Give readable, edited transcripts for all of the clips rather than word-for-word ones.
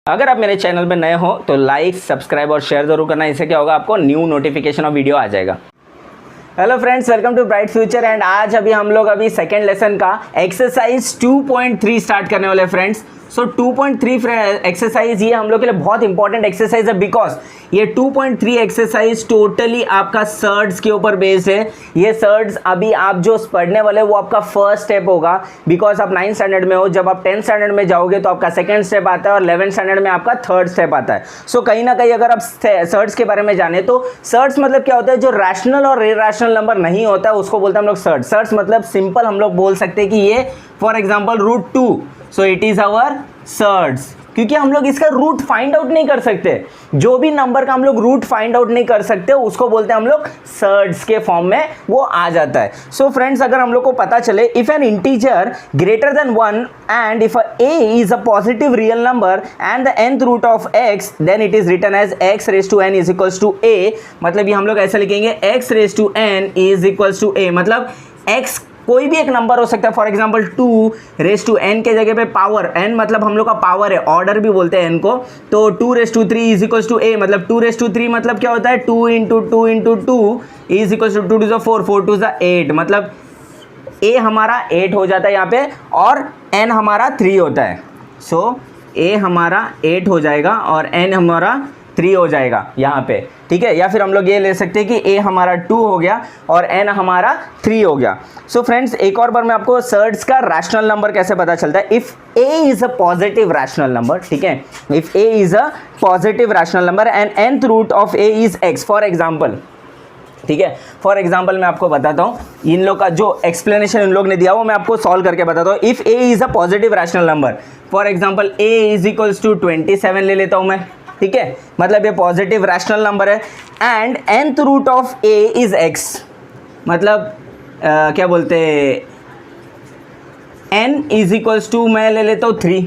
अगर आप मेरे चैनल में नए हो तो लाइक सब्सक्राइब और शेयर जरूर करना। इससे क्या होगा, आपको न्यू नोटिफिकेशन और वीडियो आ जाएगा। Hello friends, welcome to Bright Future. And आज हम लोग सेकेंड लेसन का एक्सरसाइज 2.3 स्टार्ट करने वाले फ्रेंड्स। सो 2.3 एक्सरसाइज ये हम लोग के लिए बहुत इंपॉर्टेंट एक्सरसाइज है, बिकॉज ये 2.3 एक्सरसाइज टोटली आपका सर्ड्स के ऊपर बेस्ड है। ये सर्ड्स अभी आप जो पढ़ने वाले वो आपका फर्स्ट स्टेप होगा, बिकॉज आप 9th स्टैंडर्ड में हो। जब आप 10th स्टैंडर्ड में जाओगे तो आपका सेकंड स्टेप आता है और 11th स्टैंडर्ड में आपका थर्ड स्टेप आता है। सो कहीं ना कहीं अगर आप सर्ड्स के बारे में जाने तो सर्ड्स मतलब क्या होता है, जो रैशनल और इरैशनल नंबर नहीं होता है उसको बोलते हैं हम लोग सर्ड्स। सर्ड्स मतलब सिंपल हम लोग बोल सकते हैं कि ये for example √2, so it is our surds, क्योंकि हम लोग इसका रूट फाइंड आउट नहीं कर सकते। जो भी नंबर का हम लोग रूट फाइंड आउट नहीं कर सकते उसको बोलते हैं हम लोग सर्ड्स के फॉर्म में वो आ जाता है। सो फ्रेंड्स, अगर हम लोग को पता चले if N integer greater than 1 and if a is a positive real number and the nth root of x, then it is written as x raised to n is equals to a। मतलब ये हम लोग ऐसे लिखेंगे x raised to n is equals to a, मतलब x कोई भी एक नंबर हो सकता है। For example 2 raise to n के जगह पे पावर n, मतलब हम लोग का पावर है, ऑर्डर भी बोलते हैं n को। तो 2 raise to 3 is equals to a, मतलब 2 रेस टू 3 मतलब क्या होता है, 2 into 2 into 2 is equals to 2 to 4, 4 to 8, मतलब a हमारा 8 हो जाता है यहाँ पे और n हमारा 3 होता है। सो a हमारा 8 हो जाएगा और n हमारा 3 हो जाएगा यहाँ पे, ठीक है। या फिर हम लोग ये ले सकते हैं कि a हमारा 2 हो गया और n हमारा 3 हो गया। सो फ्रेंड्स, एक और बार मैं आपको सर्ड्स का रैशनल नंबर कैसे पता चलता है। If a is a positive rational number, ठीक है, if a is a positive rational number and nth root of a is x, for example, ठीक है, फॉर एग्जाम्पल मैं आपको बताता हूँ, इन लोग का जो एक्सप्लेनेशन इन लोग ने दिया वो मैं आपको सॉल्व करके बताता हूँ। If a is a positive rational number, for example a is equals to 27 ले लेता हूँ मैं, ठीक है, मतलब ये पॉजिटिव रैशनल नंबर है। And nth root of a is x, मतलब क्या बोलते हैं, n इज इक्वल्स टू मैं ले लेता हूँ 3,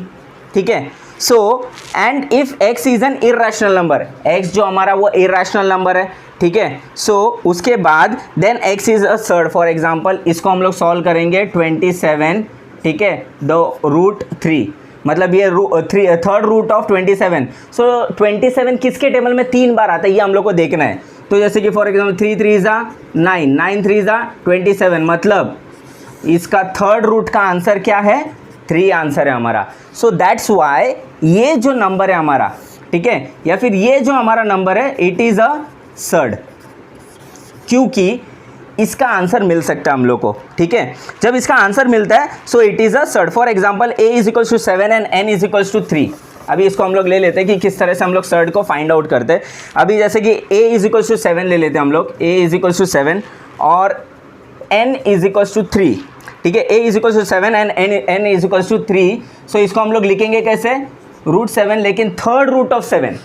ठीक है। So and if x is an irrational number, x जो हमारा वो इरैशनल नंबर है, ठीक है। सो उसके बाद then x is a surd, for example इसको हम लोग सॉल्व करेंगे 27, ठीक है, द रूट 3, मतलब ये थर्ड रूट ऑफ 27। सो 27 किसके टेबल में 3 बार आता है ये हम लोग को देखना है। तो जैसे कि फॉर एग्जाम्पल 3 3 ज़ा 9, 9 3 ज़ा 27, मतलब इसका थर्ड रूट का आंसर क्या है, 3 आंसर है हमारा। सो दैट्स वाई ये जो नंबर है हमारा, ठीक है, या फिर ये जो हमारा नंबर है इट इज़ अ सर्ड, क्योंकि इसका आंसर मिल सकता है हम लोग को, ठीक है। जब इसका आंसर मिलता है so it is a surd. For example a is equals to 7 and n is equals to 3। अभी इसको हम लोग ले लेते हैं कि किस तरह से हम लोग सर्ड को फाइंड आउट करते हैं। अभी जैसे कि a इज इक्वल्स टू 7 ले लेते हैं हम लोग, a इज इक्वल्स टू 7 और n इज इक्वल्स टू 3, ठीक है। a is equals to 7 and n is equals to 3। So इसको हम लोग लिखेंगे कैसे, √7, लेकिन third root of 7,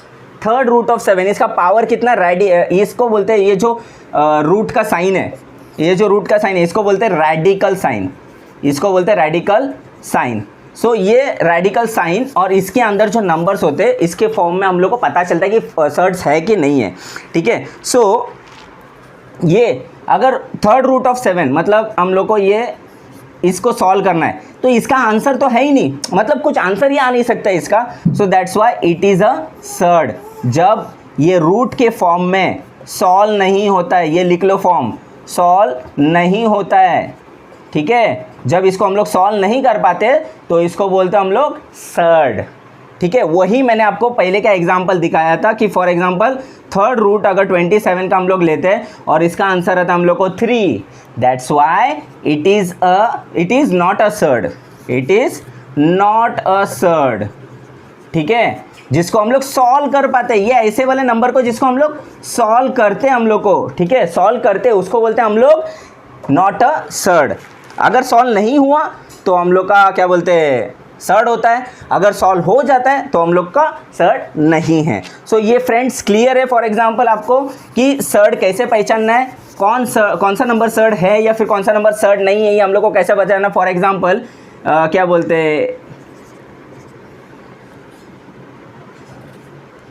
third root of 7, इसका पावर कितना, इसको बोलते हैं, ये जो रूट का साइन है, ये जो रूट का साइन है इसको बोलते हैं रैडिकल साइन, इसको बोलते हैं रैडिकल साइन। सो ये रैडिकल साइन और इसके अंदर जो नंबर्स होते हैं इसके फॉर्म में हम लोग को पता चलता है कि सर्ड्स है कि नहीं है, ठीक है। सो ये अगर थर्ड रूट ऑफ 7, मतलब हम लोग को ये इसको सॉल्व करना है तो इसका आंसर तो है ही नहीं, मतलब कुछ आंसर ही आ नहीं सकता इसका। So that's why it is a surd. जब ये रूट के फॉर्म में सॉल्व नहीं होता है, ये लिख लो फॉर्म, सॉल्व नहीं होता है, ठीक है, जब इसको हम लोग सॉल्व नहीं कर पाते तो इसको बोलते हैं हम लोग सर्ड, ठीक है। वही मैंने आपको पहले का एग्जांपल दिखाया था कि फॉर एग्जांपल थर्ड रूट अगर 27 का हम लोग लेते हैं और इसका आंसर आता है हम लोग को 3, that's why it is not a surd, it is not a surd, ठीक है, जिसको हम लोग सॉल्व कर पाते हैं। ये ऐसे वाले नंबर को जिसको हम लोग सॉल्व करते हैं हम लोग को, ठीक है, सॉल्व करते हैं उसको बोलते हैं हम लोग नॉट अ सर्ड। अगर सॉल्व नहीं हुआ तो हम लोग का क्या बोलते हैं, सर्ड होता है। अगर सॉल्व हो जाता है तो हम लोग का सर्ड नहीं है। सो ये फ्रेंड्स क्लियर है फॉर एग्जांपल आपको कि सर्ड कैसे पहचानना है, कौन सा नंबर सर्ड है या फिर कौन सा नंबर सर्ड नहीं है, ये हम लोग को कैसे पहचानना। फॉर एग्जांपल क्या बोलते हैं,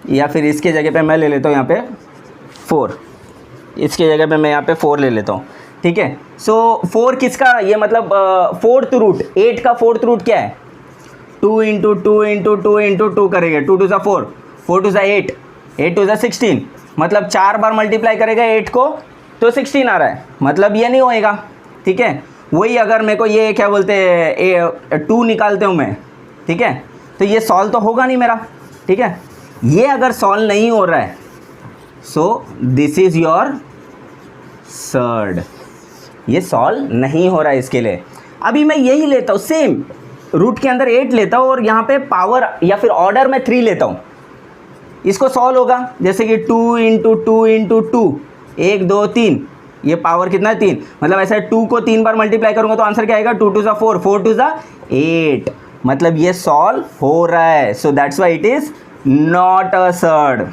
या फिर इसके जगह पे मैं ले लेता हूँ यहाँ पे 4, इसके जगह पे मैं यहाँ पे 4 ले लेता हूँ, ठीक है। सो 4 किसका, ये मतलब फोर्थ रूट, 8 का फोर्थ रूट क्या है, 2 into two into two into two करेंगे, 2 टू ज़ा 4, 4 टू ज़ा 8, 8 टू ज़ा 16, मतलब 4 बार मल्टीप्लाई करेगा 8 को तो 16 आ रहा है, मतलब ये नहीं होएगा। ठीक है, वही अगर मेरे को ये क्या बोलते हैं 2 निकालते हूँ मैं, ठीक है, तो ये सॉल्व तो होगा नहीं मेरा। ठीक है, ये अगर सॉल्व नहीं हो रहा है so this is your surd, ये सॉल्व नहीं हो रहा है इसके लिए। अभी मैं यही लेता हूँ, सेम रूट के अंदर 8 लेता हूँ और यहाँ पे पावर या फिर ऑर्डर में 3 लेता हूँ, इसको सॉल्व होगा। जैसे कि 2 इंटू टू इंटू टू, 1 2 3, ये पावर कितना है 3, मतलब ऐसा 2 को 3 बार मल्टीप्लाई करूँगा तो आंसर क्या आएगा 2 टू ज़ा 4, 4 टू ज़ा 8, मतलब ये सॉल्व हो रहा है। So that's why it is not a surd.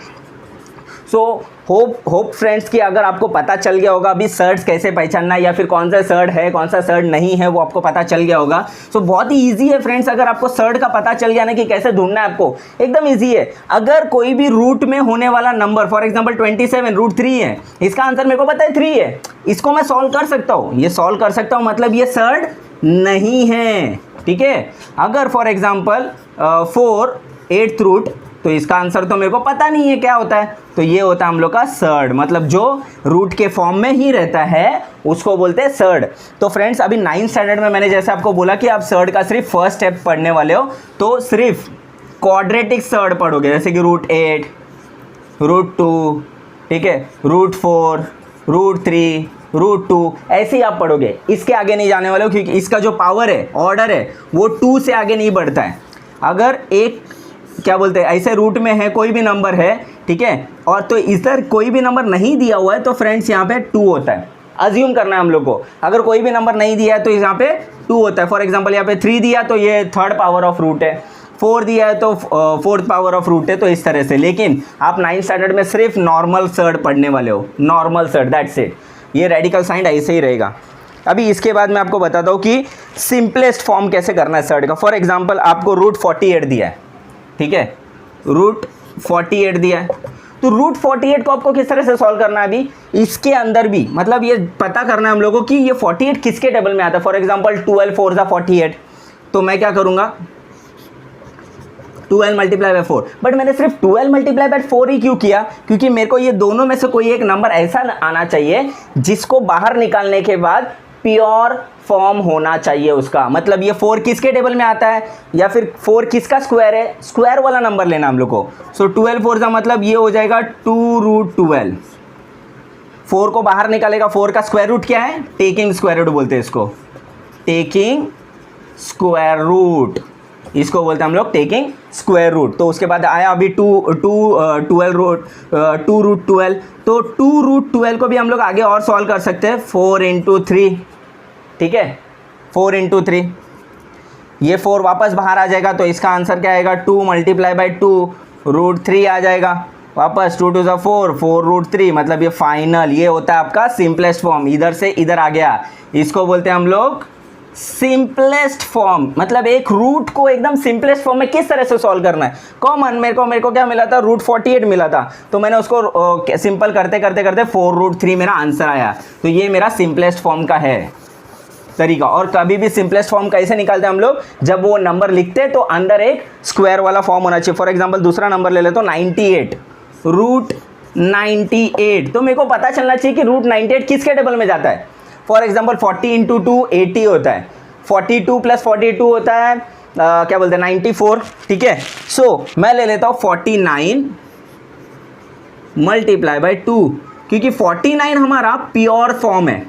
So hope friends कि अगर आपको पता चल गया होगा अभी सर्ड्स कैसे पहचानना है या फिर कौन सा सर्ड है कौन सा सर्ड नहीं है, वो आपको पता चल गया होगा। सो बहुत ही इजी है फ्रेंड्स, अगर आपको सर्ड का पता चल गया ना कि कैसे ढूंढना है आपको, एकदम इजी है। अगर कोई भी रूट में होने वाला नंबर, फॉर एग्जांपल 27 रूट 3 है, इसका आंसर मेरे को पता है 3 है, इसको मैं सॉल्व कर सकता हूँ, ये सॉल्व कर सकता हूँ, मतलब ये सर्ड नहीं है। ठीक है, अगर फॉर एग्जांपल 4 8th रूट, तो इसका आंसर तो मेरे को पता नहीं है क्या होता है, तो ये होता है हम लोग का सर्ड, मतलब जो रूट के फॉर्म में ही रहता है उसको बोलते हैं सर्ड। तो फ्रेंड्स अभी 9th स्टैंडर्ड में मैंने जैसे आपको बोला कि आप सर्ड का सिर्फ फर्स्ट स्टेप पढ़ने वाले हो, तो सिर्फ क्वाड्रेटिक सर्ड पढ़ोगे, जैसे कि रूट 8, रूट 2, ठीक है, रूट 4, रूट 3, रूट 2, ऐसे ही आप पढ़ोगे, इसके आगे नहीं जाने वाले हो, क्योंकि इसका जो पावर है, ऑर्डर है, वो 2 से आगे नहीं बढ़ता है। अगर एक क्या बोलते हैं ऐसे रूट में है कोई भी नंबर है, ठीक है, और तो इधर कोई भी नंबर नहीं दिया हुआ है तो फ्रेंड्स यहाँ पे 2 होता है, अज्यूम करना है हम लोग को। अगर कोई भी नंबर नहीं दिया है तो यहाँ पे 2 होता है। फॉर एग्जांपल यहाँ पे 3 दिया तो ये 3rd पावर ऑफ रूट है, 4 दिया है तो 4th पावर ऑफ रूट है, तो इस तरह से। लेकिन आप 9th स्टैंडर्ड में सिर्फ नॉर्मल सर्ड पढ़ने वाले हो, नॉर्मल सर्ड, दैट्स इट। ये रेडिकल साइन ऐसे ही रहेगा। अभी इसके बाद मैं आपको बताता हूँ कि सिंपलेस्ट फॉर्म कैसे करना है सर्ड का। फॉर एग्जांपल आपको रूट 48 दिया है, ठीक है, रूट 48 दिया है, तो रूट 48 को आपको किस तरह से सॉल्व करना है अभी इसके अंदर भी, मतलब ये पता करना है हम लोगों को कि ये 48 किसके टेबल में आता है। फॉर एग्जांपल 12 4 ज़ा 48, तो मैं क्या करूँगा 12 मल्टीप्लाई बाई 4, बट मैंने सिर्फ 12 मल्टीप्लाई बाई 4 ही क्यों किया, क्योंकि मेरे को ये दोनों में से कोई एक नंबर ऐसा आना चाहिए जिसको बाहर निकालने के बाद प्योर फॉर्म होना चाहिए उसका, मतलब ये 4 किसके टेबल में आता है या फिर 4 किसका स्क्वायर है, स्क्वायर वाला नंबर लेना हम लोग को। सो 12 4 का मतलब ये हो जाएगा 2 रूट 12, 4 को बाहर निकालेगा, 4 का स्क्वायर रूट क्या है, टेकिंग स्क्वायर रूट बोलते हैं इसको, टेकिंग स्क्वायर रूट, इसको बोलते हैं हम लोग टेकिंग स्क्वायर रूट। तो उसके बाद आया अभी 2 रूट 12, तो 2 रूट 12 को भी हम लोग आगे और सॉल्व कर सकते हैं, 4 इंटू 3, ठीक है, 4 इंटू 3, ये 4 वापस बाहर आ जाएगा, तो इसका आंसर क्या आएगा 2 मल्टीप्लाई बाई 2 रूट 3 आ जाएगा वापस, 2 टू ज़ा 4, 4 रूट 3, मतलब ये फाइनल, ये होता है आपका सिंपलेस्ट फॉर्म, इधर से इधर आ गया, इसको बोलते हैं हम लोग सिंपलेस्ट फॉर्म। मतलब एक रूट को एकदम सिंपलेस्ट फॉर्म में किस तरह से सॉल्व करना है। कॉमन मेरे को क्या मिला था, रूट 48 मिला था, तो मैंने उसको सिंपल करते करते करते 4 रूट 3 मेरा आंसर आया, तो ये मेरा सिंपलेस्ट फॉर्म का है तरीका। और कभी भी सिंपलेस्ट फॉर्म कैसे निकालते हैं हम लोग, जब वो नंबर लिखते हैं तो अंदर एक स्क्वायर वाला फॉर्म होना चाहिए। फॉर एग्जांपल दूसरा नंबर ले लेते हो 98, रूट 98, तो मेरे को पता चलना चाहिए कि रूट 98 किसके टेबल में जाता है। फॉर एग्जांपल 40 इंटू 2 80 होता है, 42 प्लस 42 होता है क्या बोलते हैं 94, ठीक है। सो मैं ले लेता हूँ 49 मल्टीप्लाई बाई 2, क्योंकि 49 हमारा प्योर फॉर्म है,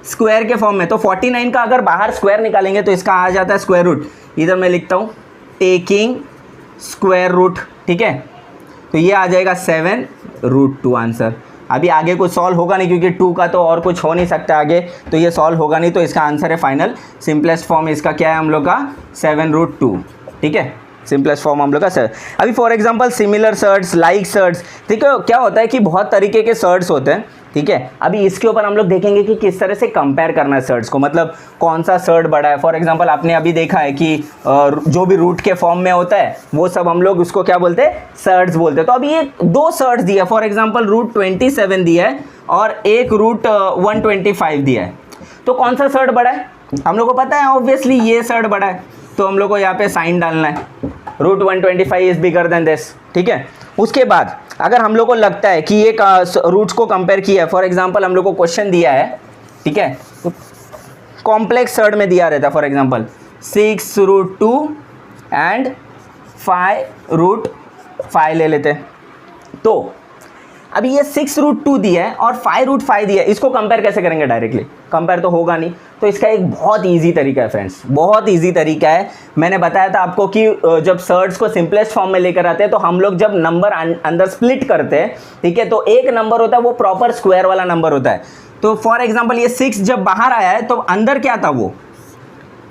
स्क्वायर के फॉर्म में, तो 49 का अगर बाहर स्क्वायर निकालेंगे तो इसका आ जाता है स्क्वायर रूट। इधर मैं लिखता हूँ टेकिंग स्क्वायर रूट, ठीक है, तो ये आ जाएगा 7 रूट 2 आंसर। अभी आगे कुछ सॉल्व होगा नहीं, क्योंकि 2 का तो और कुछ हो नहीं सकता आगे, तो ये सॉल्व होगा नहीं, तो इसका आंसर है फाइनल सिंपलेस्ट फॉर्म इसका क्या है हम लोग का 7 रूट 2, ठीक है, सिंपलेस्ट फॉर्म हम लोग का सर। अभी for example similar surds, like surds, ठीक है, क्या होता है कि बहुत तरीके के सर्ड्स होते हैं, ठीक है। अभी इसके ऊपर हम लोग देखेंगे कि किस तरह से कंपेयर करना है सर्ड्स को, मतलब कौन सा सर्ड बड़ा है। फॉर एग्जांपल आपने अभी देखा है कि जो भी रूट के फॉर्म में होता है वो सब हम लोग उसको क्या बोलते हैं, सर्ड्स बोलते हैं। तो अभी ये 2 सर्ड्स दिया, फॉर एग्जांपल रूट 27 दिया है और एक रूट 125 दिया है, तो कौन सा सर्ड बड़ा है, हम लोग को पता है ऑब्वियसली ये सर्ड बड़ा है। तो हम लोग को यहाँ पे साइन डालना है, root 125 is bigger than this, ठीक है। उसके बाद अगर हम लोग को लगता है कि ये रूट्स को कंपेयर किया है, फॉर एग्जांपल हम लोग को क्वेश्चन दिया है, ठीक है, तो कॉम्प्लेक्स सर्ड में दिया रहता है, फॉर एग्जांपल 6√2 एंड 5√5 ले लेते हैं। तो अभी ये 6√2 दिया है और 5√5 दिया है, इसको कंपेयर कैसे करेंगे डायरेक्टली? कंपेयर तो होगा नहीं। तो इसका एक बहुत इजी तरीका है फ्रेंड्स, बहुत इजी तरीका है। मैंने बताया था आपको कि जब सर्ड्स को सिंपलेस्ट फॉर्म में लेकर आते हैं तो हम लोग जब नंबर अंदर स्प्लिट करते हैं, ठीक है, तो एक नंबर होता है वो प्रॉपर स्क्वायर वाला नंबर होता है। तो फॉर एग्जाम्पल ये 6 जब बाहर आया है तो अंदर क्या था वो,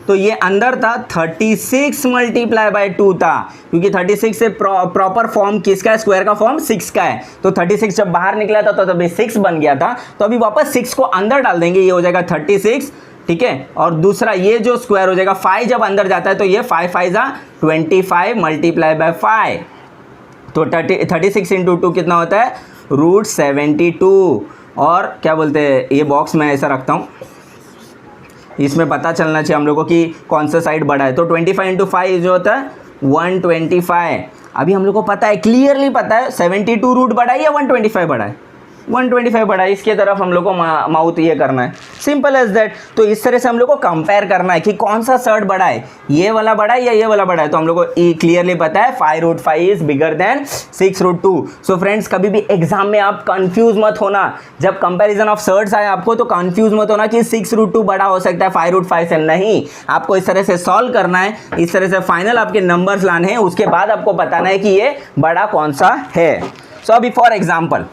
तो ये अंदर था 36 मल्टीप्लाई बाय 2 था, क्योंकि 36 से प्रॉपर फॉर्म किसका है, स्क्वायर का फॉर्म 6 का है। तो 36 जब बाहर निकला था तो तभी 6 बन गया था। तो अभी वापस 6 को अंदर डाल देंगे, ये हो जाएगा 36, ठीक है। और दूसरा ये जो स्क्वायर हो जाएगा 5 जब अंदर जाता है तो ये 5 5 25 मल्टीप्लाई बाय 5, तो 36 इंटू 2 कितना होता है, √72। और क्या बोलते हैं, ये बॉक्स मैं ऐसा रखता हूँ, इसमें पता चलना चाहिए हम लोगों को कि कौन सा साइड बड़ा है। तो 25 इंटू 5 जो होता है 125। अभी हम लोग को पता है, क्लियरली पता है 72 रूट बड़ा है या 125 बड़ा है, 125 बड़ा है। इसके तरफ हम लोग को माउथ ये करना है, सिंपल एज दैट। तो इस तरह से हम लोग को कंपेयर करना है कि कौन सा सर्ड बड़ा है, ये वाला बड़ा है या ये वाला बड़ा है। तो हम लोग को क्लियरली पता है 5√5 is bigger then 6√2। So friends, कभी भी एग्जाम में आप कंफ्यूज मत होना, जब कंपैरिजन ऑफ सर्ड्स आए आपको तो कंफ्यूज मत होना कि 6√2 बड़ा हो सकता है 5√5 से। नहीं, आपको इस तरह से सॉल्व करना है, इस तरह से फाइनल आपके नंबर्स लाने हैं, उसके बाद आपको बताना है कि ये बड़ा कौन सा है। सो अभी फॉर एग्जाम्पल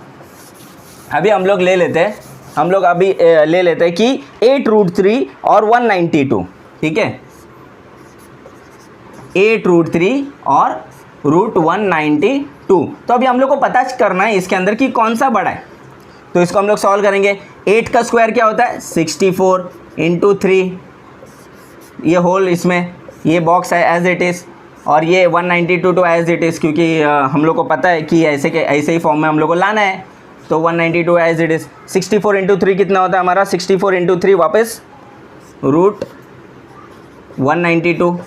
अभी हम लोग ले लेते हैं, ले लेते हैं कि 8√3 और 192, ठीक है, 8√3 और √192। तो अभी हम लोग को पता करना है इसके अंदर कि कौन सा बड़ा है। तो इसको हम लोग सॉल्व करेंगे। 8 का स्क्वायर क्या होता है, 64 इंटू 3, ये होल इसमें ये बॉक्स है एज इट इज़, और ये 192 टू एज इट इज़, क्योंकि हम लोग को पता है कि ऐसे ही फॉर्म में हम लोग को लाना है। तो 192 एज इट इज़। 64 इंटू 3 कितना होता है हमारा, 64 इंटू 3 वापस √192,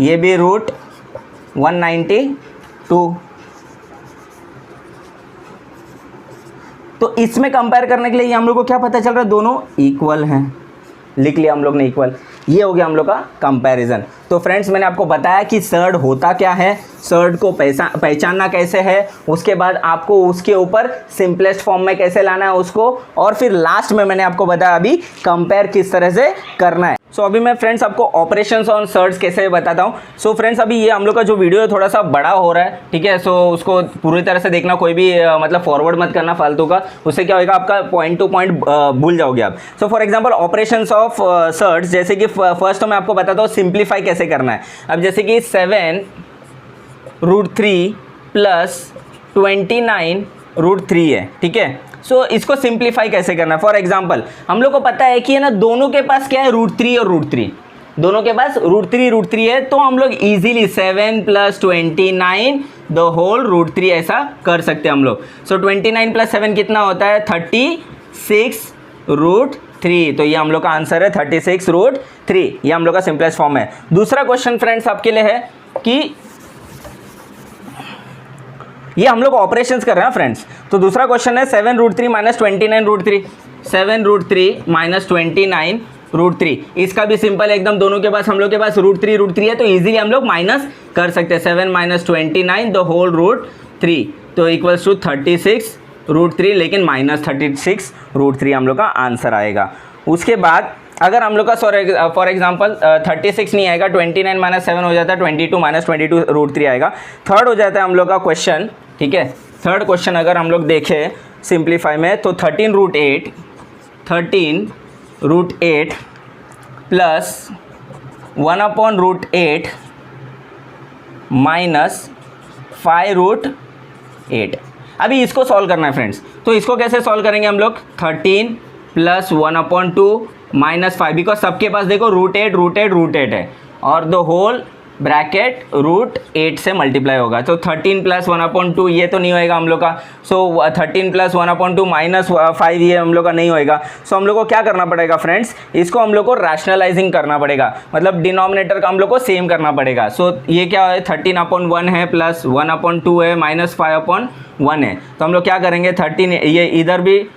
ये भी √192। तो इसमें कंपेयर करने के लिए हम लोग को क्या पता चल रहा है, दोनों इक्वल हैं, लिख लिया हम लोग ने इक्वल। ये हो गया हम लोग का कंपैरिजन। तो फ्रेंड्स, मैंने आपको बताया कि सर्ड होता क्या है, सर्ड को पहचानना कैसे है, उसके बाद आपको उसके ऊपर सिंपलेस्ट फॉर्म में कैसे लाना है उसको, और फिर लास्ट में मैंने आपको बताया अभी कंपेयर किस तरह से करना है। सो अभी मैं फ्रेंड्स आपको ऑपरेशंस ऑन सर्ड्स कैसे बताता हूँ। सो फ्रेंड्स, अभी ये हम लोग का जो वीडियो है थोड़ा सा बड़ा हो रहा है, ठीक है। सो उसको पूरी तरह से देखना, कोई भी मतलब फॉरवर्ड मत करना फालतू का, उससे क्या होगा आपका पॉइंट टू पॉइंट भूल जाओगे आप। So for example operations of surds, जैसे कि फर्स्ट तो मैं आपको बताता हूँ सिंप्लीफाई कैसे करना है। अब जैसे कि 7√3 प्लस 29√3 है, ठीक है। सो इसको सिंप्लीफाई कैसे करना है, फॉर एग्जांपल हम लोग को पता है कि है ना, दोनों के पास क्या है, √3 और √3, दोनों के पास √3 है। तो हम लोग इजीली 7 + 29 द होल √3 ऐसा कर सकते हैं हम लोग। सो 29 + 7 कितना होता है, 36√3। तो ये हम लोग का आंसर है 36√3। ये हम लोग का सिंपलेस्ट फॉर्म है। दूसरा क्वेश्चन फ्रेंड्स आपके लिए है कि ये हम लोग ऑपरेशंस कर रहे हैं फ्रेंड्स। तो दूसरा क्वेश्चन है 7√3 - 29√3, 7√3 - 29√3। इसका भी सिंपल एकदम, दोनों के पास हम लोग के पास √3 है, तो इजीली हम लोग माइनस कर सकते हैं। 7 - 29 द होल √3, तो इक्वल्स टू 36√3, लेकिन -36√3 हम लोग का आंसर आएगा। उसके बाद अगर हम लोग का फॉर एग्जांपल 36 नहीं आएगा, 29 - 7 हो जाता है, 22 - 22√3 आएगा। थर्ड हो जाता है हम लोग का क्वेश्चन, ठीक है। थर्ड क्वेश्चन अगर हम लोग देखें सिंप्लीफाई में, तो 13√8 प्लस 1/√8 माइनस 5√8। अभी इसको सॉल्व करना है फ्रेंड्स। तो इसको कैसे सॉल्व करेंगे हम लोग, 13 + 1/2 - 5, बिकॉज सबके पास देखो √8 है, और द होल ब्रैकेट रूट 8 से मल्टीप्लाई होगा। तो 13 प्लस 1/2 ये तो नहीं होएगा हम लोग का। सो 13 प्लस 1/2 माइनस 5 ये हम लोग का नहीं होएगा। सो हम लोग को क्या करना पड़ेगा फ्रेंड्स, इसको हम लोग को रैशनलाइजिंग करना पड़ेगा, मतलब डिनोमिनेटर का हम लोग को सेम करना पड़ेगा। सो ये क्या है, 13/1 है प्लस 1/2 है माइनस 5/1 है। तो हम लोग क्या करेंगे, 13 ये इधर भी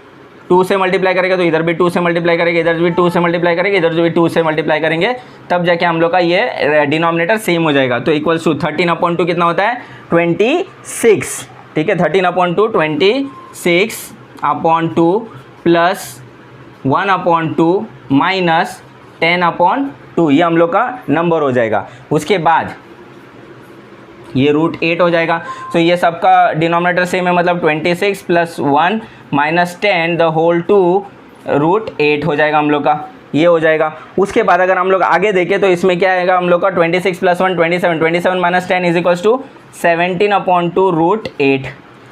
2 से मल्टीप्लाई करेगा तो इधर भी 2 से मल्टीप्लाई करेंगे, इधर भी 2 से मल्टीप्लाई करेंगे, इधर भी 2 से मल्टीप्लाई करेंगे, तब जाके हम लोग का ये डिनोमिनेटर सेम हो जाएगा। तो इक्वल्स टू 13/2 कितना होता है, 26। ठीक है, 13/2 26/2 प्लस 1/2 माइनस 10/2 ये हम लोग का नंबर हो जाएगा। उसके बाद ये रूट 8 हो जाएगा। तो ये सबका डिनोमिनेटर सेम है, मतलब 26 plus 1 minus 10 the whole two root 8 हो जाएगा हम लोग का, ये हो जाएगा। उसके बाद अगर हम लोग आगे देखें तो इसमें क्या आएगा हम लोग का, 26 plus 1 27, 27 minus 10 is equals to 17/2 root 8,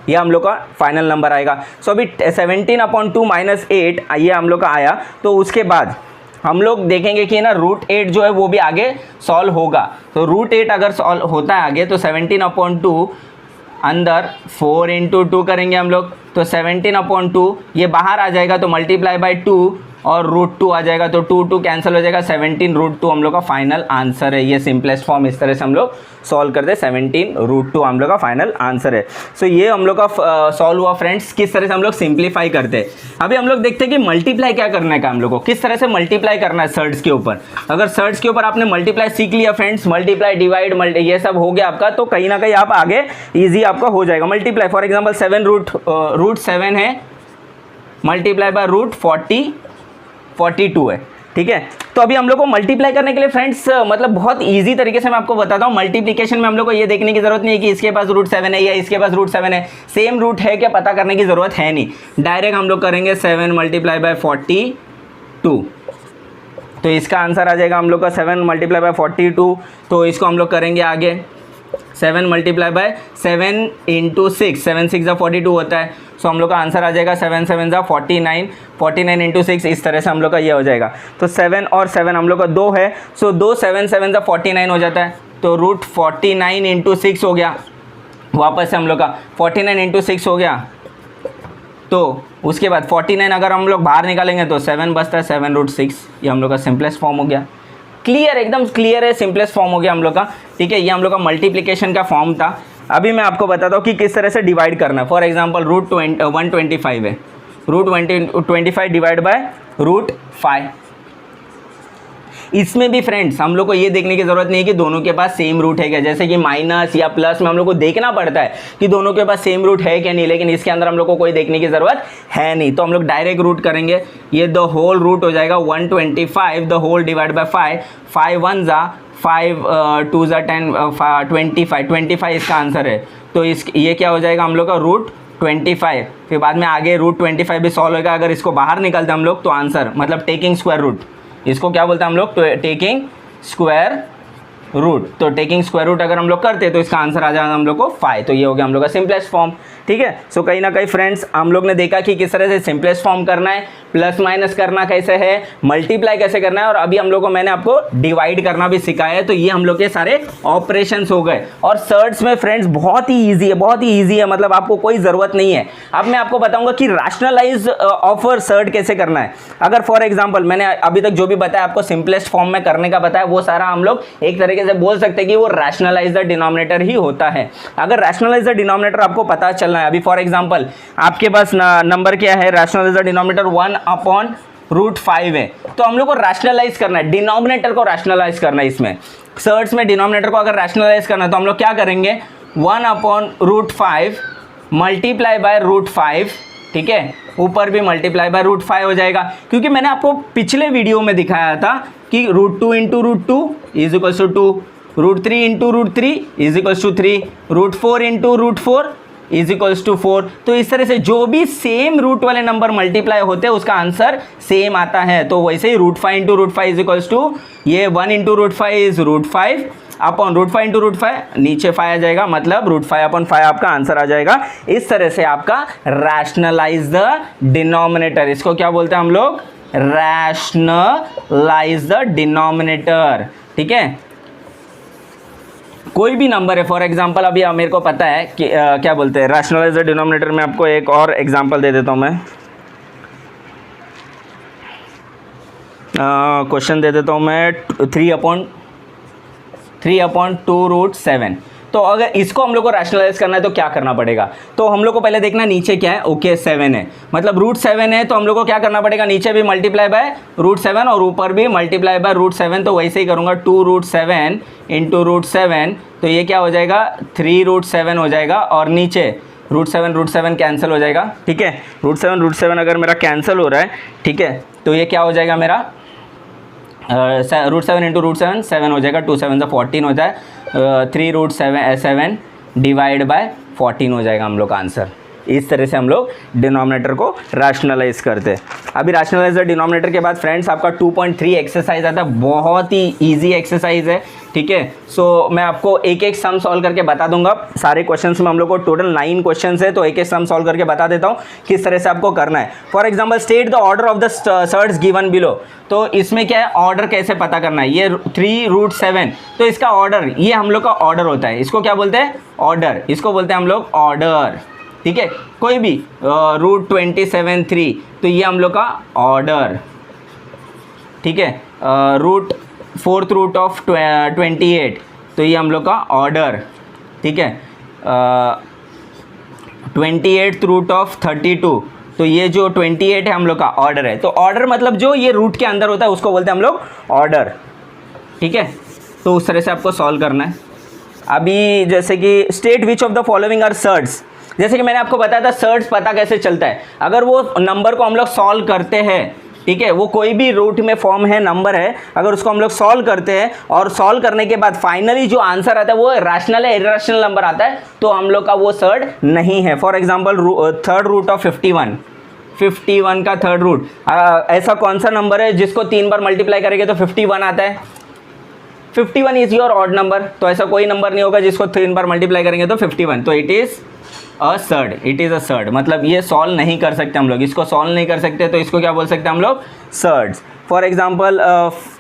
ये हम लोग का फाइनल नंबर आएगा। सो अभी 17/2 माइनस 8 ये हम लोग का आया। तो उसके बाद हम लोग देखेंगे कि ना रूट 8 जो है वो भी आगे सॉल्व होगा। तो रूट 8 अगर सॉल्व होता है आगे तो 17/2 अंदर 4 × 2 करेंगे हम लोग, तो 17/2 ये बाहर आ जाएगा तो मल्टीप्लाई बाय 2 और रूट 2 आ जाएगा, तो 2 कैंसिल हो जाएगा, 17√2 हम लोग का फाइनल आंसर है। ये सिंपलेस्ट फॉर्म इस तरह से हम लोग सॉल्व करते हैं, 17√2 हम लोग का फाइनल आंसर है। सो ये हम लोग का सॉल्व हुआ फ्रेंड्स, किस तरह से हम लोग सिंप्लीफाई करते हैं। अभी हम लोग देखते हैं कि मल्टीप्लाई क्या करना है, हम लोग को किस तरह से मल्टीप्लाई करना है सर्ड्स के ऊपर। अगर सर्ड्स के ऊपर आपने मल्टीप्लाई सीख लिया फ्रेंड्स, मल्टीप्लाई डिवाइड ये सब हो गया आपका, तो कहीं ना कहीं आप आगे ईजी आपका हो जाएगा। मल्टीप्लाई फॉर एग्जाम्पल 7 रूट 7 है, मल्टीप्लाई बाय रूट 42 है। ठीक है, तो अभी हम लोग को मल्टीप्लाई करने के लिए फ्रेंड्स मतलब बहुत इजी तरीके से मैं आपको बताता हूँ। मल्टीप्लिकेशन में हम लोग को ये देखने की जरूरत नहीं है कि इसके पास रूट 7 है या इसके पास रूट 7 है, सेम रूट है क्या पता करने की जरूरत है नहीं, डायरेक्ट हम लोग करेंगे 7 मल्टीप्लाई बाय 42, तो इसका आंसर आ जाएगा हम लोग का 7 मल्टीप्लाई बाय 42। तो इसको हम लोग करेंगे आगे 7 मल्टीप्लाई बाय 7 × 6, 7 6 42 होता है। सो हम लोग का आंसर आ जाएगा 7 7 49, 49 × 6, इस तरह से हम लोग का ये हो जाएगा। तो 7 और 7 हम लोग का 2 है, सो 2 7 7 49 हो जाता है, तो रूट 49 × 6 हो गया। वापस से हम लोग का 49 × 6 हो गया, तो उसके बाद 49 अगर हम लोग बाहर निकालेंगे तो 7 बचता है, 7√6, ये हम लोग का सिंपलेस्ट फॉर्म हो गया। क्लियर, एकदम क्लियर है, सिंपलेस्ट फॉर्म हो गया हम लोग का। ठीक है, ये हम लोग का मल्टीप्लिकेशन का फॉर्म था। अभी मैं आपको बताता हूँ कि किस तरह से डिवाइड करना है। फॉर एग्जांपल रूट 125 है, रूट 25 डिवाइड बाय रूट 5। इसमें भी फ्रेंड्स हम लोग को ये देखने की ज़रूरत नहीं है कि दोनों के पास सेम रूट है क्या, जैसे कि माइनस या प्लस में हम लोग को देखना पड़ता है कि दोनों के पास सेम रूट है क्या नहीं, लेकिन इसके अंदर हम लोग को कोई देखने की ज़रूरत है नहीं। तो हम लोग डायरेक्ट रूट करेंगे, ये द होल रूट हो जाएगा 125 द होल डिवाइड बाय 5, 5 1 ज़ा 5 2 ज़ा 10 25 इसका आंसर है। तो ये क्या हो जाएगा हम लोग का रूट 25, फिर बाद में आगे रूट 25 भी सॉल्व होगा। अगर इसको बाहर निकलते हम लोग तो आंसर मतलब टेकिंग स्क्वायर रूट, इसको क्या बोलते हैं हम लोग, टेकिंग स्क्वायर रूट। तो टेकिंग स्क्वायर रूट अगर हम लोग करते तो इसका आंसर आ जाएगा हम लोग को 5। तो ये हो गया हम लोग का सिंपलेस्ट फॉर्म। ठीक है, सो कहीं ना कहीं फ्रेंड्स हम लोग ने देखा कि किस तरह से सिंपलेस्ट फॉर्म करना है, प्लस माइनस करना कैसे है, मल्टीप्लाई कैसे करना है, और अभी हम लोग को मैंने आपको डिवाइड करना भी सिखाया है। तो ये हम लोग के सारे ऑपरेशंस हो गए। और सर्ड्स में फ्रेंड्स बहुत ही ईजी है, बहुत ही ईजी है, मतलब आपको कोई ज़रूरत नहीं है। अब मैं आपको बताऊंगा कि रैशनलाइज ऑफ सर्ड कैसे करना है। अगर फॉर एग्जाम्पल मैंने अभी तक जो भी बताया आपको सिंपलेस्ट फॉर्म में करने का बताया, वो सारा हम लोग एक तरीके से बोल सकते हैं कि वो रैशनलाइज द डिनोमिनेटर ही होता है। अगर रैशनलाइज द डिनोमिनेटर आपको पता चलना है, अभी फॉर एग्जांपल आपके पास नंबर क्या है, रैशनलाइज द डिनोमिनेटर 1/√5 है, तो हम लोग को रैशनलाइज करना है, डिनोमिनेटर को रैशनलाइज करना है। इसमें सर्ड्स में डिनोमिनेटर को अगर रैशनलाइज करना है तो हम लोग क्या करेंगे, 1/√5 मल्टीप्लाई बाय √5, ठीक है, ऊपर भी मल्टीप्लाई बाय √5 हो जाएगा, क्योंकि मैंने आपको पिछले वीडियो में दिखाया था कि √2 × √2 is equals to 2, √3 × √3 is equals to 3, √4 × √4 is equals to 4। तो इस तरह से जो भी सेम रूट वाले नंबर मल्टीप्लाई होते हैं उसका आंसर सेम आता है। तो वैसे ही √5 × √5 इज इक्वल्स टू ये 1 × √5 इज √5 अपॉन √5 × √5, नीचे 5 आ जाएगा, मतलब √5/5 आपका आंसर आ जाएगा। इस तरह से आपका रैशनलाइज द डिनोमिनेटर, इसको क्या बोलते हैं हम लोग, रैशनलाइज द डिनोमिनेटर। ठीक है, कोई भी नंबर है, फॉर एग्जांपल अभी मेरे को पता है कि क्या बोलते हैं रैशनलाइज द डिनोमिनेटर में। आपको एक और एग्जांपल दे देता हूँ मैं, क्वेश्चन दे देता हूँ मैं 3/2√7। तो अगर इसको हम लोग को रैशनलाइज करना है तो क्या करना पड़ेगा, तो हम लोग को पहले देखना नीचे क्या है। ओके 7 है, मतलब √7 है, तो हम लोग को क्या करना पड़ेगा, नीचे भी मल्टीप्लाई बाय √7 और ऊपर भी मल्टीप्लाई बाय √7। तो वैसे ही करूँगा 2√7 इंटू √7, तो ये क्या हो जाएगा 3√7 हो जाएगा, और नीचे √7 कैंसिल हो जाएगा। ठीक है, √7 अगर मेरा कैंसिल हो रहा है, ठीक है, तो ये क्या हो जाएगा मेरा √7 इंटू √7 7 हो जाएगा, 2 7 14 हो जाए, 3√7 डिवाइड बाय 14 हो जाएगा हम लोग का आंसर। इस तरह से हम लोग डिनोमिनेटर को रैशनलाइज करते हैं। अभी रैशनलाइज द डिनोमिनेटर के बाद फ्रेंड्स आपका 2.3 एक्सरसाइज आता है, बहुत ही इजी एक्सरसाइज है। ठीक है, सो मैं आपको एक एक सम सॉल्व करके बता दूंगा। सारे क्वेश्चंस में हम लोग को टोटल 9 क्वेश्चंस है, तो एक एक सम सॉल्व करके बता देता हूँ किस तरह से आपको करना है। For example state the order of the surds given below. तो इसमें क्या है, ऑर्डर कैसे पता करना है। ये 3√7, तो इसका ऑर्डर, ये हम लोग का ऑर्डर होता है, इसको क्या बोलते हैं ऑर्डर, इसको बोलते हैं हम लोग ऑर्डर। ठीक है, कोई भी √27 तो ये हम लोग का ऑर्डर। ठीक है, फोर्थ रूट ऑफ 28 तो ये हम लोग का ऑर्डर। ठीक है, 28th रूट ऑफ 32 तो ये जो 28 है हम लोग का ऑर्डर है। तो ऑर्डर मतलब जो ये रूट के अंदर होता है उसको बोलते हैं हम लोग ऑर्डर। ठीक है, तो उस तरह से आपको सॉल्व करना है। अभी जैसे कि state which of the following are surds, जैसे कि मैंने आपको बताया था सर्ट्स पता कैसे चलता है, अगर वो नंबर को हम लोग सॉल्व करते हैं। ठीक है, वो कोई भी रूट में फॉर्म है, नंबर है, अगर उसको हम लोग सॉल्व करते हैं और सॉल्व करने के बाद फाइनली जो आंसर आता है वो रैशनल है इरैशनल नंबर आता है, तो हम लोग का वो सर्ट नहीं है। For example third root of 51 का थर्ड रूट, ऐसा कौन सा नंबर है जिसको 3 बार मल्टीप्लाई करेंगे तो 51 आता है। 51 इज योर ऑड नंबर, तो ऐसा कोई नंबर नहीं होगा जिसको 3 बार मल्टीप्लाई करेंगे तो 51, तो इट इज़ अ सर्ड, मतलब ये सॉल्व नहीं कर सकते हम लोग, इसको सॉल्व नहीं कर सकते, तो इसको क्या बोल सकते हैं हम लोग surds. For example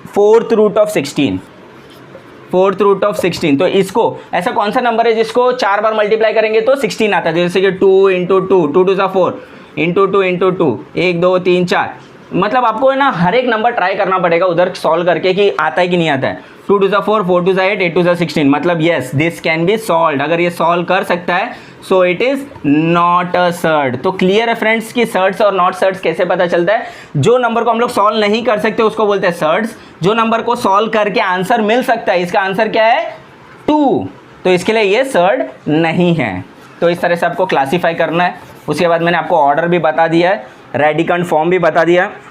fourth root of 16, तो इसको ऐसा कौन सा नंबर है जिसको 4 बार मल्टीप्लाई करेंगे तो 16 आता है, जैसे कि 2 इंटू 2 2 2 4 इंटू 2 इंटू 2 1 2 3 4, मतलब आपको है ना हर एक नंबर ट्राई करना पड़ेगा उधर सॉल्व करके कि आता है कि नहीं आता है। 2 2 4 4 2 8 8 2 16, मतलब yes this can be solve, अगर ये सॉल्व कर सकता है so it is not a surd. तो क्लियर है फ्रेंड्स कि सर्ड्स और नॉट सर्ड्स कैसे पता चलता है। जो नंबर को हम लोग सॉल्व नहीं कर सकते उसको बोलते हैं सर्ड्स, जो नंबर को सॉल्व करके आंसर मिल सकता है, इसका आंसर क्या है 2, तो इसके लिए ये सर्ड नहीं है। तो इस तरह से आपको क्लासीफाई करना है। उसके बाद मैंने आपको ऑर्डर भी बता दिया है, रेडिकंट फॉर्म भी बता दिया है।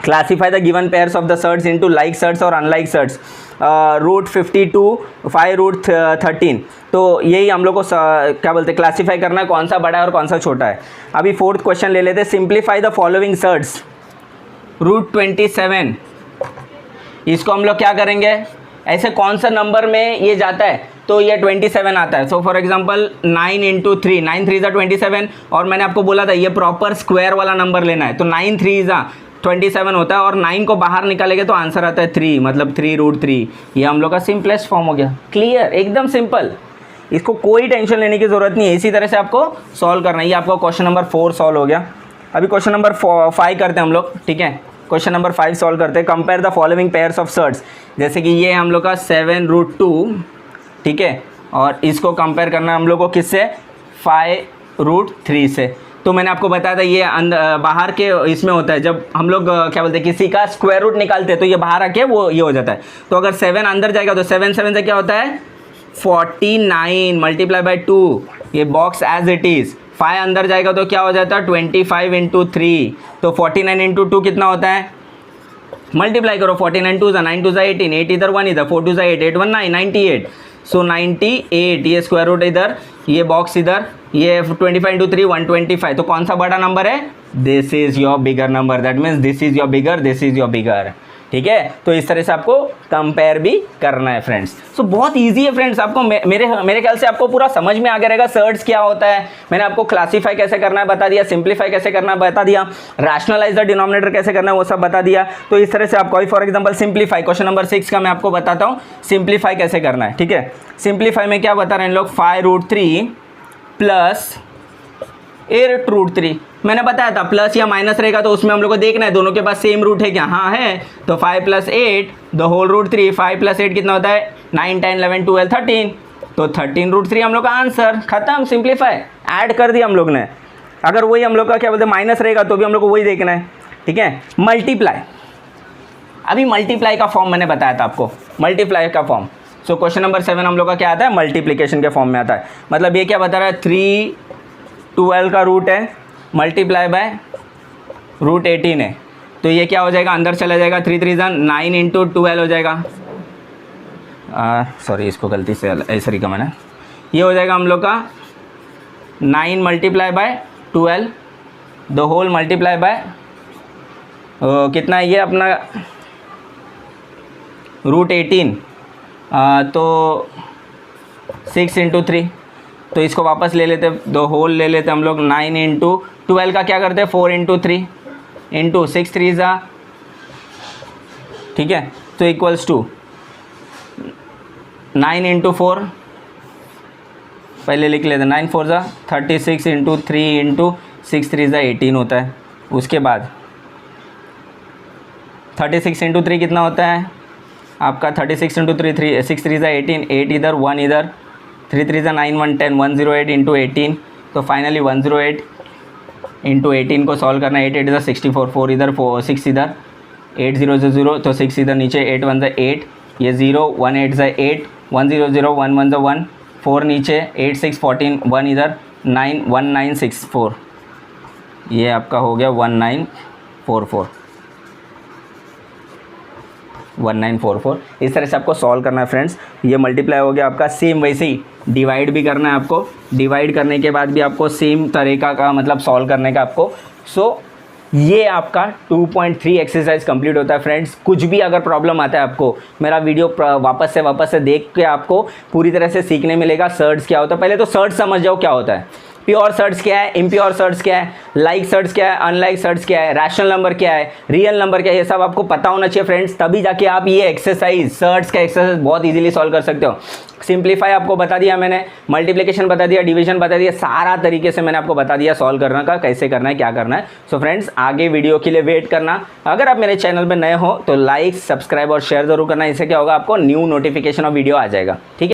Classify the given pairs of the surds into like surds और अनलाइक सर्ट्स, √52 5√13, तो यही हम लोग को क्या बोलते हैं क्लासीफाई करना है कौन सा बड़ा है और कौन सा छोटा है। अभी फोर्थ क्वेश्चन ले लेते हैं, सिंप्लीफाई द फॉलोइंग सर्ट्स, √27, इसको हम लोग क्या करेंगे, ऐसे कौन सा नंबर में ये जाता है तो ये 27 आता है। सो फॉर एग्जांपल 9 इंटू 3, 9 3 27, और मैंने आपको बोला था ये प्रॉपर स्क्वायर वाला नंबर लेना है, तो 9 3 27 होता है, और 9 को बाहर निकालेंगे तो आंसर आता है 3, मतलब 3√3। ये हम लोग का सिंपलेस्ट फॉर्म हो गया। क्लियर, एकदम सिंपल, इसको कोई टेंशन लेने की ज़रूरत नहीं है, इसी तरह से आपको सॉल्व करना है। ये आपका क्वेश्चन नंबर 4 सॉल्व हो गया। अभी क्वेश्चन नंबर 5 करते हैं हम लोग। ठीक है, क्वेश्चन नंबर 5 सॉल्व करते हैं। Compare the following pairs of surds, जैसे कि ये हम लोग का 7√2, ठीक है, और इसको कंपेयर करना है हम लोग को किससे 5√3 से। तो मैंने आपको बताया था ये बाहर के इसमें होता है, जब हम लोग क्या बोलते हैं किसी का स्क्वायर रूट निकालते हैं तो ये बाहर आके वो ये हो जाता है। तो अगर 7 अंदर जाएगा तो 7 7 से क्या होता है 49 मल्टीप्लाई बाई 2, ये बॉक्स एज इट इज़। 5 अंदर जाएगा तो क्या हो जाता है 25 इंटू 3, तो 49 इंटू 2 कितना होता है, मल्टीप्लाई करो, 49 2 9 2 18, 8 इधर 1 इधर, 4 2 8 8 1 9 98, सो 98, ये स्क्वायर रूट इधर, ये बॉक्स इधर, ये 25 इंटू 3 125, तो कौन सा बड़ा नंबर है, this is your bigger number, that means this is your bigger, this is your बिगर। ठीक है। तो इस तरह से आपको कंपेयर भी करना है फ्रेंड्स। सो बहुत इजी है फ्रेंड्स, आपको मेरे ख्याल से आपको पूरा समझ में आ गया रहेगा सर्ट्स क्या होता है। मैंने आपको क्लासीफाई कैसे करना है बता दिया, सिंप्लीफाई कैसे करना है बता दिया, रैशनलाइज द डिनोमिनेटर कैसे करना है वो सब बता दिया। तो इस तरह से आपको for example simplify, question number 6 का मैं आपको बताता हूँ सिंप्लीफाई कैसे करना है, ठीक है। सिंप्लीफाई में क्या बता रहे हैं लोग, 5√3 प्लस 8√3। मैंने बताया था प्लस या माइनस रहेगा तो उसमें हम लोग को देखना है दोनों के पास सेम रूट है क्या, हाँ है। तो 5 + 8 द होल रूट 3, 5 + 8 कितना होता है 9, 10, 11, 12, 13। तो 13√3 हम लोग का आंसर, खत्म, सिंप्लीफाई, ऐड कर दिया हम लोग ने। अगर वही हम लोग का क्या बोलते हैं माइनस रहेगा तो भी हम लोग को वही देखना है, ठीक है। मल्टीप्लाई, अभी मल्टीप्लाई का फॉर्म मैंने बताया था आपको, मल्टीप्लाई का फॉर्म। सो क्वेश्चन नंबर 7 हम लोग का क्या आता है, मल्टीप्लिकेशन के फॉर्म में आता है। मतलब ये क्या बता रहा है, 312 का रूट है मल्टीप्लाई बाय √18 है। तो ये क्या हो जाएगा, अंदर चला जाएगा, 3 3 9 × 12 हो जाएगा। सॉरी इसको गलती से ऐसे लिखा मैंने, ये हो जाएगा हम लोग का 9 × 12 द होल मल्टीप्लाई बाय कितना है ये अपना √18, तो 6 × 3। तो इसको वापस ले लेते, द होल ले लेते हम लोग, 9 × 12 का क्या करते हैं 4 × 3 × 6 3 ज़ा, ठीक है। तो इक्वल्स टू 9 × 4, पहले लिख लेते 9 4 ज़ा 36 × 3 × 6 3 ज़ा 18 होता है। उसके बाद 36 × 3 कितना होता है आपका, 36 × 3 6 3 ज़ा 18, 8 इधर 1 इधर, 3 3 ज़ा 9 1 10, 108 × 18। तो फाइनली 108 × 18 को सॉल्व करना है, 8 8 ज़ा 64, 4 इधर 6 इधर, 8 0 ज़ा 0, तो 6 इधर नीचे, 8 1 ज़ा 8, ये 0, 1 8 ज़ा 8, 1 0 0, 1 1 ज़ा 1, 4 नीचे, 8 6 14, 1 इधर, 9 1 9 6 4, ये आपका हो गया 1944, 1944। इस तरह से आपको सॉल्व करना है फ्रेंड्स। ये मल्टीप्लाई हो गया आपका, सेम वैसे ही डिवाइड भी करना है आपको, डिवाइड करने के बाद भी आपको सेम तरीका का मतलब सॉल्व करने का आपको। सो ये आपका 2.3 एक्सरसाइज कंप्लीट होता है फ्रेंड्स। कुछ भी अगर प्रॉब्लम आता है आपको, मेरा वीडियो वापस से देख के आपको पूरी तरह से सीखने मिलेगा सर्ट्स क्या होता है। पहले तो सर्ट्स समझ जाओ क्या होता है, प्योर सर्ट्स क्या है, इम्प्योर सर्ट्स क्या है, लाइक सर्ट्स क्या है, अनलाइक सर्ट्स क्या है, रैशनल नंबर क्या है, रियल नंबर क्या है, ये सब आपको पता होना चाहिए फ्रेंड्स। तभी जाके आप ये एक्सरसाइज, सर्ट्स का एक्सरसाइज बहुत इजीली सॉल्व कर सकते हो। सिंप्लीफाई आपको बता दिया मैंने, मल्टीप्लिकेशन बता दिया, डिवीजन बता दिया, सारा तरीके से मैंने आपको बता दिया सॉल्व करने का, कैसे करना है, क्या करना है। सो फ्रेंड्स आगे वीडियो के लिए वेट करना। अगर आप मेरे चैनल पर नए हो तो लाइक, सब्सक्राइब और शेयर जरूर करना, इससे क्या होगा आपको न्यू नोटिफिकेशन और वीडियो आ जाएगा, ठीक है।